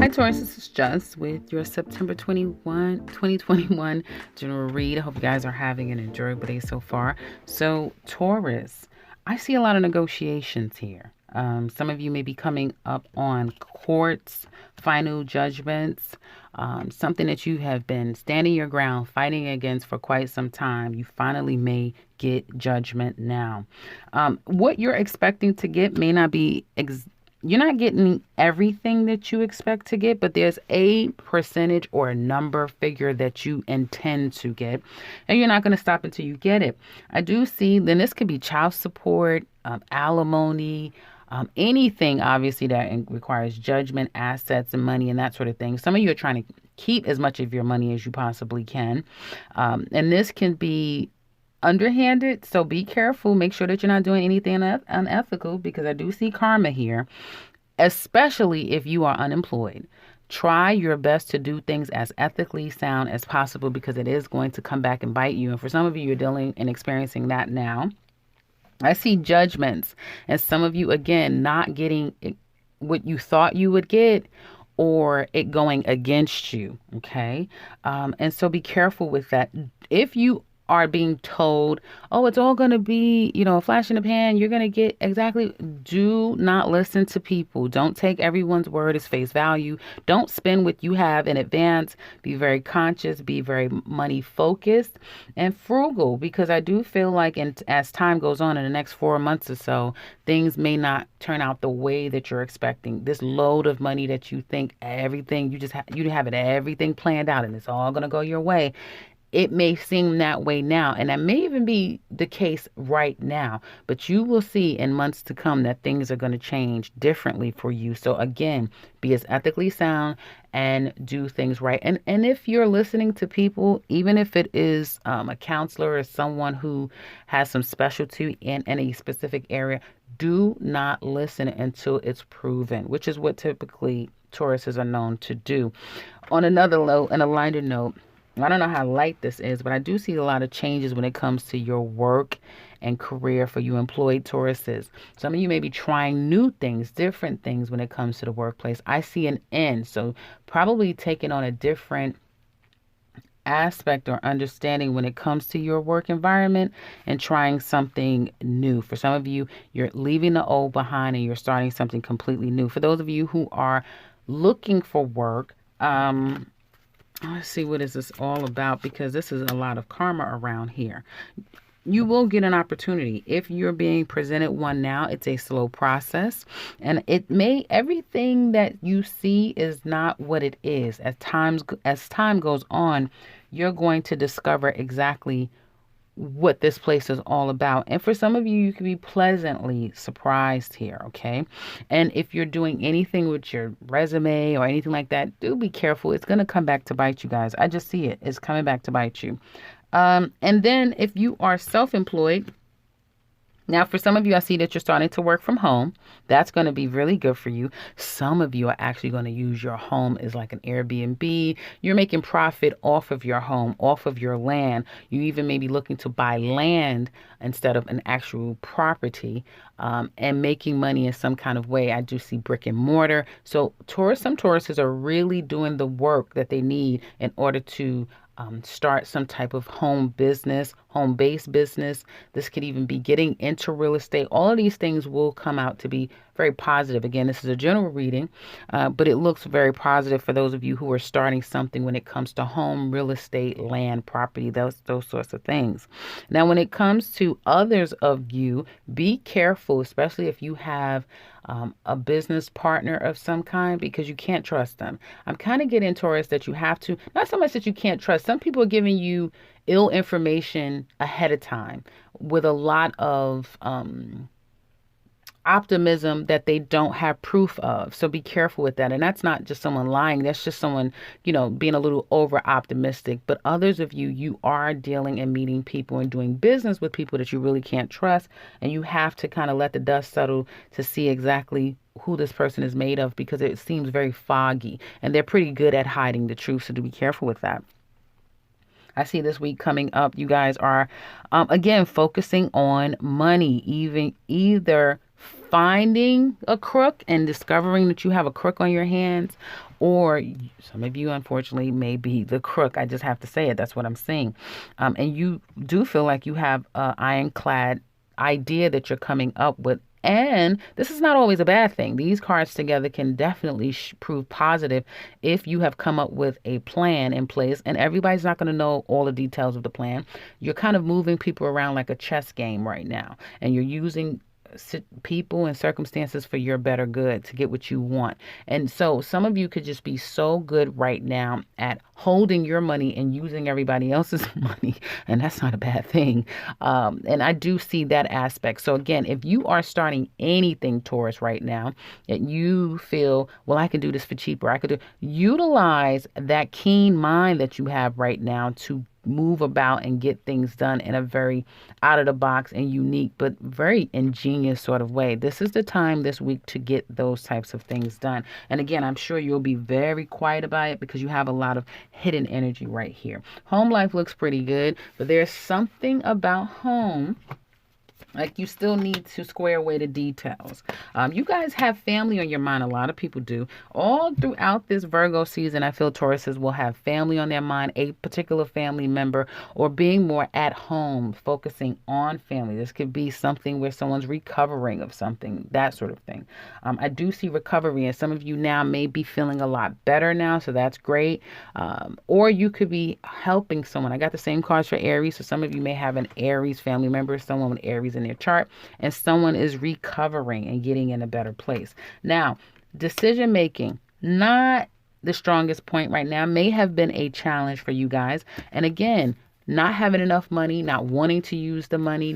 Hi Taurus, this is Just with your September 2021 general read. I hope you guys are having an enjoyable day so far. So Taurus, I see a lot of negotiations here. Some of you may be coming up on courts, final judgments, something that you have been standing your ground, fighting against for quite some time. You finally may get judgment now. What you're expecting to get may not be you're not getting everything that you expect to get, but there's a percentage or a number figure that you intend to get, and you're not going to stop until you get it. I do see, then this could be child support, alimony, anything obviously that requires judgment, assets, and money, and that sort of thing. Some of you are trying to keep as much of your money as you possibly can, and this can be underhanded, so be careful. Make sure that you're not doing anything unethical, because I do see karma here, especially if you are unemployed. Try your best to do things as ethically sound as possible, because it is going to come back and bite you. And for some of you, you're dealing and experiencing that now. I see judgments, and some of you, again, not getting what you thought you would get, or it going against you. Okay. And so be careful with that. If you are being told, oh, it's all going to be, a flash in the pan, you're going to get exactly, do not listen to people. Don't take everyone's word as face value. Don't spend what you have in advance. Be very conscious, be very money focused and frugal, because I do feel like as time goes on in the next 4 months or so, things may not turn out the way that you're expecting. This load of money that you think everything, you have it everything planned out and it's all going to go your way. It may seem that way now, and that may even be the case right now, but you will see in months to come that things are going to change differently for you. So again, be as ethically sound and do things right. And if you're listening to people, even if it is a counselor or someone who has some specialty in a specific area, do not listen until it's proven, which is what typically Tauruses are known to do. On another note, and a lighter note, I don't know how light this is, but I do see a lot of changes when it comes to your work and career for you employed Tauruses. Some of you may be trying new things, different things when it comes to the workplace. I see an end, so probably taking on a different aspect or understanding when it comes to your work environment and trying something new. For some of you, you're leaving the old behind and you're starting something completely new. For those of you who are looking for work, let's see, what is this all about? Because this is a lot of karma around here. You will get an opportunity. If you're being presented one now, it's a slow process. And everything that you see is not what it is. As time goes on, you're going to discover exactly what this place is all about. And for some of you, you can be pleasantly surprised here, okay? And if you're doing anything with your resume or anything like that, do be careful. It's going to come back to bite you guys. I just see it. It's coming back to bite you. And then if you are self-employed, now, for some of you, I see that you're starting to work from home. That's going to be really good for you. Some of you are actually going to use your home as like an Airbnb. You're making profit off of your home, off of your land. You even may be looking to buy land instead of an actual property, and making money in some kind of way. I do see brick and mortar. So some Tauruses are really doing the work that they need in order to start some type of home-based business. This could even be getting into real estate. All of these things will come out to be very positive. Again, this is a general reading, but it looks very positive for those of you who are starting something when it comes to home, real estate, land, property, those sorts of things. Now, when it comes to others of you, be careful, especially if you have a business partner of some kind, because you can't trust them. I'm kind of getting, Taurus, that you have to, not so much that you can't trust. Some people are giving you ill information ahead of time with a lot of optimism that they don't have proof of. So be careful with that. And that's not just someone lying. That's just someone, being a little over optimistic. But others of you are dealing and meeting people and doing business with people that you really can't trust. And you have to kind of let the dust settle to see exactly who this person is made of, because it seems very foggy and they're pretty good at hiding the truth. So do be careful with that. I see this week coming up, you guys are, again, focusing on money, either finding a crook and discovering that you have a crook on your hands, or some of you, unfortunately, may be the crook. I just have to say it. That's what I'm saying. And you do feel like you have an ironclad idea that you're coming up with. And this is not always a bad thing. These cards together can definitely prove positive if you have come up with a plan in place. And everybody's not going to know all the details of the plan. You're kind of moving people around like a chess game right now. And you're using people and circumstances for your better good to get what you want. And so some of you could just be so good right now at holding your money and using everybody else's money, and that's not a bad thing. And I do see that aspect. So again, if you are starting anything, Taurus, right now, that you feel, well, I can do this for cheaper, utilize that keen mind that you have right now to move about and get things done in a very out of the box and unique but very ingenious sort of way. This is the time this week to get those types of things done. And again, I'm sure you'll be very quiet about it because you have a lot of hidden energy right here. Home life looks pretty good, but there's something about home like you still need to square away the details. You guys have family on your mind. A lot of people do. All throughout this Virgo season, I feel Tauruses will have family on their mind, a particular family member, or being more at home, focusing on family. This could be something where someone's recovering of something, that sort of thing. I do see recovery, and some of you now may be feeling a lot better now, so that's great. Or you could be helping someone. I got the same cards for Aries, so some of you may have an Aries family member, someone with Aries in their chart, and someone is recovering and getting in a better place. Now, decision making, not the strongest point right now, may have been a challenge for you guys. And again, not having enough money, not wanting to use the money,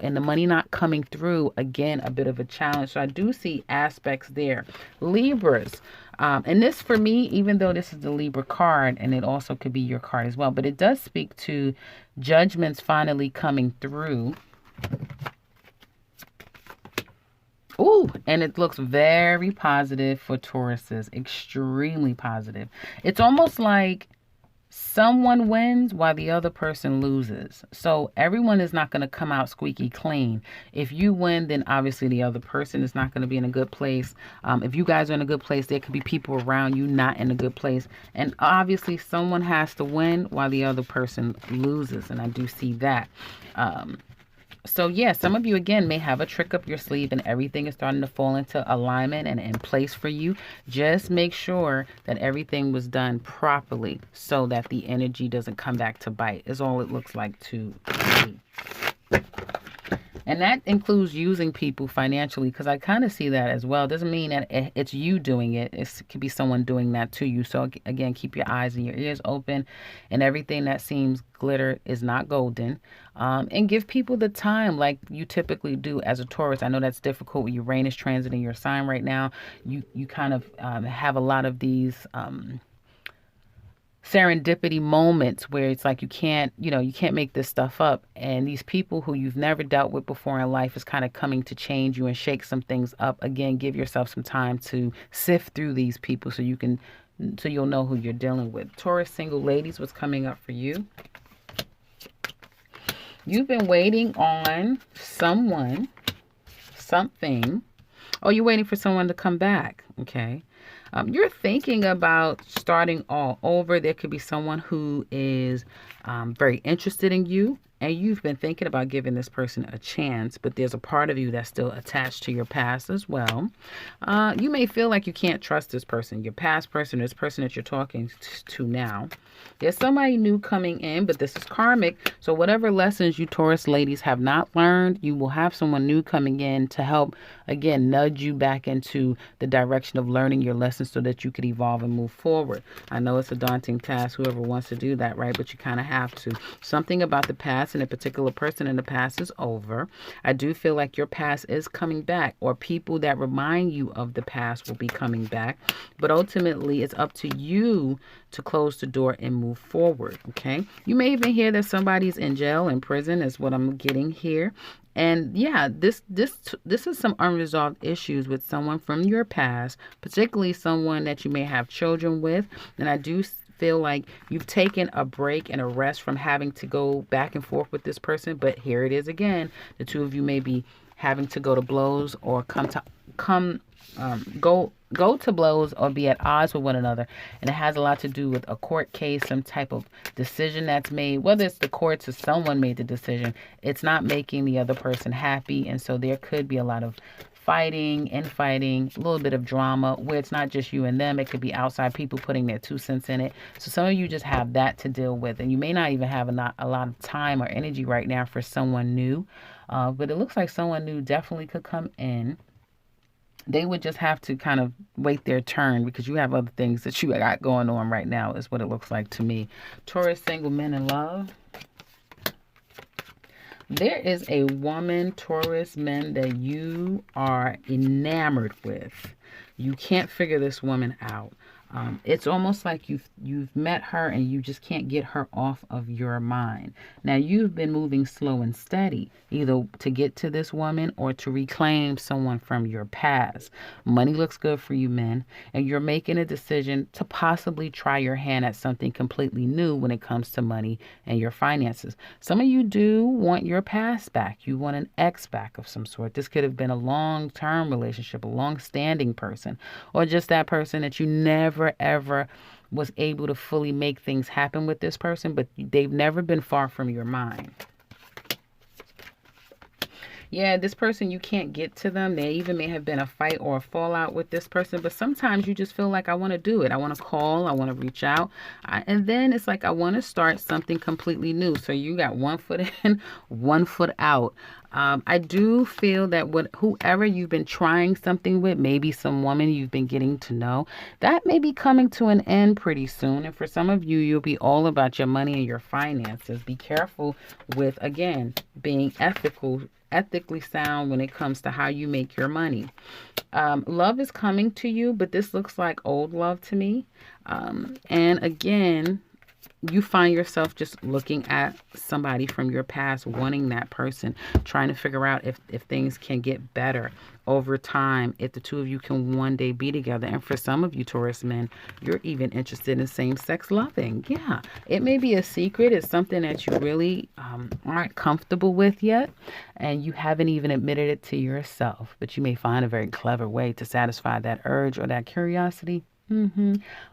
and the money not coming through, again, a bit of a challenge. So I do see aspects there. Libras. And this for me, even though this is the Libra card, and it also could be your card as well, but it does speak to judgments finally coming through. Ooh, and it looks very positive for Tauruses, extremely positive. It's almost like someone wins while the other person loses. So everyone is not going to come out squeaky clean. If you win, then obviously the other person is not going to be in a good place. If you guys are in a good place, there could be people around you not in a good place. And obviously someone has to win while the other person loses. And I do see that. So yeah, some of you, again, may have a trick up your sleeve and everything is starting to fall into alignment and in place for you. Just make sure that everything was done properly so that the energy doesn't come back to bite, is all it looks like to me. And that includes using people financially, because I kind of see that as well. It doesn't mean that it's you doing it. It could be someone doing that to you. So again, keep your eyes and your ears open, and everything that seems glitter is not golden. And give people the time like you typically do as a Taurus. I know that's difficult with Uranus transiting your sign right now. You kind of have a lot of these serendipity moments where it's like you can't make this stuff up, and these people who you've never dealt with before in life is kind of coming to change you and shake some things up. Again, give yourself some time to sift through these people so you'll know who you're dealing with. Taurus single ladies, what's coming up for you? You've been waiting on someone, something. Oh, you're waiting for someone to come back. Okay. You're thinking about starting all over. There could be someone who is very interested in you, and you've been thinking about giving this person a chance, but there's a part of you that's still attached to your past as well. You may feel like you can't trust this person, your past person, this person that you're talking to now. There's somebody new coming in, but this is karmic. So whatever lessons you Taurus ladies have not learned, you will have someone new coming in to help, again, nudge you back into the direction of learning your lessons so that you could evolve and move forward. I know it's a daunting task, whoever wants to do that, right? But you kind of have to. Something about the past and a particular person in the past is over. I do feel like your past is coming back, or people that remind you of the past will be coming back. But ultimately, it's up to you to close the door and move forward, okay? You may even hear that somebody's in jail, in prison, is what I'm getting here. And yeah, this is some unresolved issues with someone from your past, particularly someone that you may have children with. And I do feel like you've taken a break and a rest from having to go back and forth with this person. But here it is again. The two of you may be having to go to blows or go go to blows or be at odds with one another. And it has a lot to do with a court case, some type of decision that's made, whether it's the courts or someone made the decision. It's not making the other person happy. And so there could be a lot of fighting, infighting, a little bit of drama where it's not just you and them. It could be outside people putting their 2 cents in it. So some of you just have that to deal with. And you may not even have a lot of time or energy right now for someone new. But it looks like someone new definitely could come in. They would just have to kind of wait their turn because you have other things that you got going on right now is what it looks like to me. Taurus, single men in love. There is a woman, Taurus men, that you are enamored with. You can't figure this woman out. It's almost like you've met her and you just can't get her off of your mind. Now, you've been moving slow and steady, either to get to this woman or to reclaim someone from your past. Money looks good for you, men, and you're making a decision to possibly try your hand at something completely new when it comes to money and your finances. Some of you do want your past back. You want an ex back of some sort. This could have been a long-term relationship, a long-standing person, or just that person that you never ever was able to fully make things happen with this person, but they've never been far from your mind. Yeah, this person, you can't get to them. There even may have been a fight or a fallout with this person, but sometimes you just feel like, I want to do it. I want to call. I want to reach out. And then it's like, I want to start something completely new. So you got 1 foot in, 1 foot out. I do feel that whoever you've been trying something with, maybe some woman you've been getting to know, that may be coming to an end pretty soon. And for some of you, you'll be all about your money and your finances. Be careful with, again, being ethically sound when it comes to how you make your money. Love is coming to you, but this looks like old love to me. And again, you find yourself just looking at somebody from your past, wanting that person, trying to figure out if things can get better over time, if the two of you can one day be together. And for some of you Taurus men, you're even interested in same-sex loving. Yeah, it may be a secret. It's something that you really aren't comfortable with yet, and you haven't even admitted it to yourself, but you may find a very clever way to satisfy that urge or that curiosity.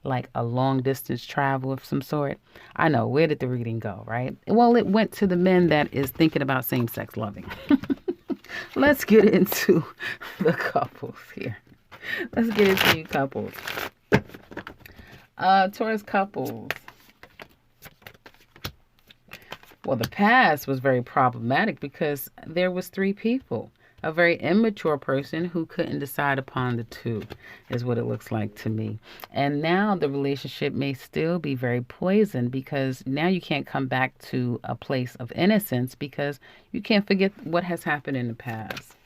Like a long distance travel of some sort. I know, where did the reading go, right? Well, it went to the men that is thinking about same-sex loving. Let's get into the couples here. Let's get into you couples. Taurus couples. Well, the past was very problematic because there was 3 people. A very immature person who couldn't decide upon the two is what it looks like to me. And now the relationship may still be very poisoned because now you can't come back to a place of innocence because you can't forget what has happened in the past.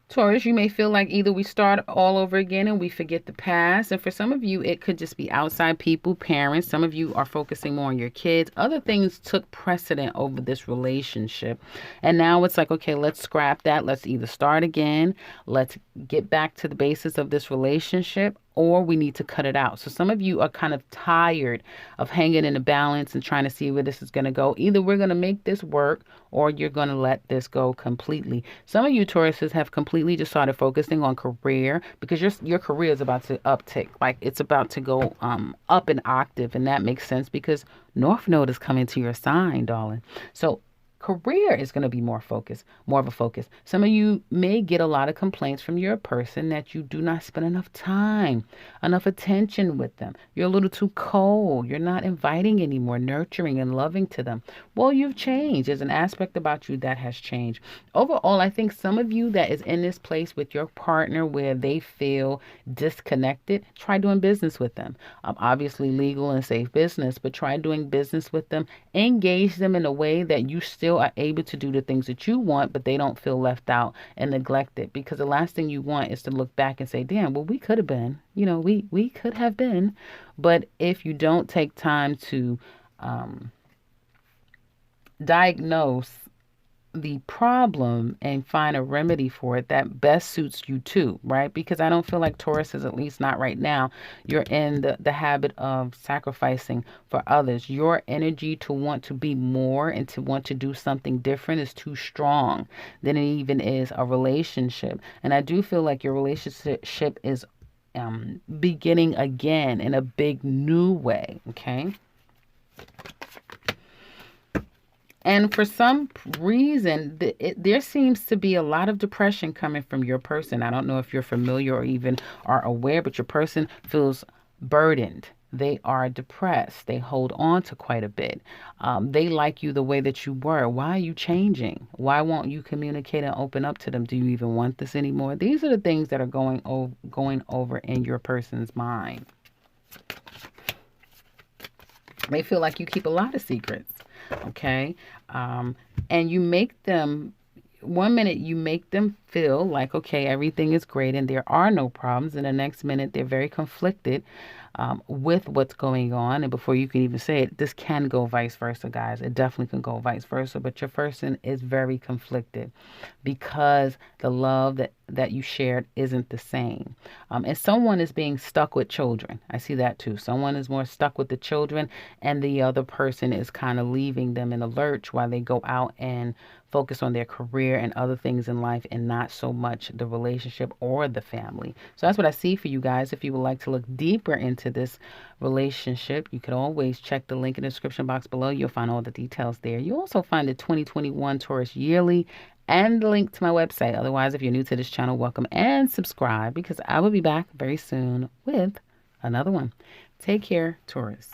Taurus, you may feel like either we start all over again and we forget the past. And for some of you, it could just be outside people, parents. Some of you are focusing more on your kids. Other things took precedent over this relationship. And now it's like, okay, let's scrap that. Let's either start again. Let's get back to the basis of this relationship, or we need to cut it out. So some of you are kind of tired of hanging in the balance and trying to see where this is going to go. Either we're going to make this work or you're going to let this go completely. Some of you Tauruses have completely just started focusing on career because your career is about to uptick. Like it's about to go up an octave, and that makes sense because North Node is coming to your sign, darling. So career is going to be more of a focus. Some of you may get a lot of complaints from your person that you do not spend enough time, enough attention with them. You're a little too cold. You're not inviting anymore, nurturing and loving to them. Well, you've changed. There's an aspect about you that has changed. Overall, I think some of you that is in this place with your partner where they feel disconnected, try doing business with them. Obviously legal and safe business, but try doing business with them. Engage them in a way that you still are able to do the things that you want, but they don't feel left out and neglected. Because the last thing you want is to look back and say, damn, well, we could have been, we could have been. But if you don't take time to diagnose the problem and find a remedy for it that best suits you too, right? Because I don't feel like Taurus is, at least not right now, you're in the habit of sacrificing for others. Your energy to want to be more and to want to do something different is too strong than it even is a relationship. And I do feel like your relationship is beginning again in a big new way, okay? And for some reason, there seems to be a lot of depression coming from your person. I don't know if you're familiar or even are aware, but your person feels burdened. They are depressed. They hold on to quite a bit. They like you the way that you were. Why are you changing? Why won't you communicate and open up to them? Do you even want this anymore? These are the things that are going over in your person's mind. They feel like you keep a lot of secrets, okay? And you make them, one minute you make them feel like, okay, everything is great and there are no problems. And the next minute they're very conflicted with what's going on. And before you can even say it, this can go vice versa, guys. It definitely can go vice versa. But your person is very conflicted because the love that you shared isn't the same. And someone is being stuck with children. I see that too. Someone is more stuck with the children, and the other person is kind of leaving them in a lurch while they go out and focus on their career and other things in life and not so much the relationship or the family. So that's what I see for you guys. If you would like to look deeper into this relationship, you can always check the link in the description box below. You'll find all the details there. You'll also find the 2021 Taurus Yearly and the link to my website. Otherwise, if you're new to this channel, welcome and subscribe, because I will be back very soon with another one. Take care, Taurus.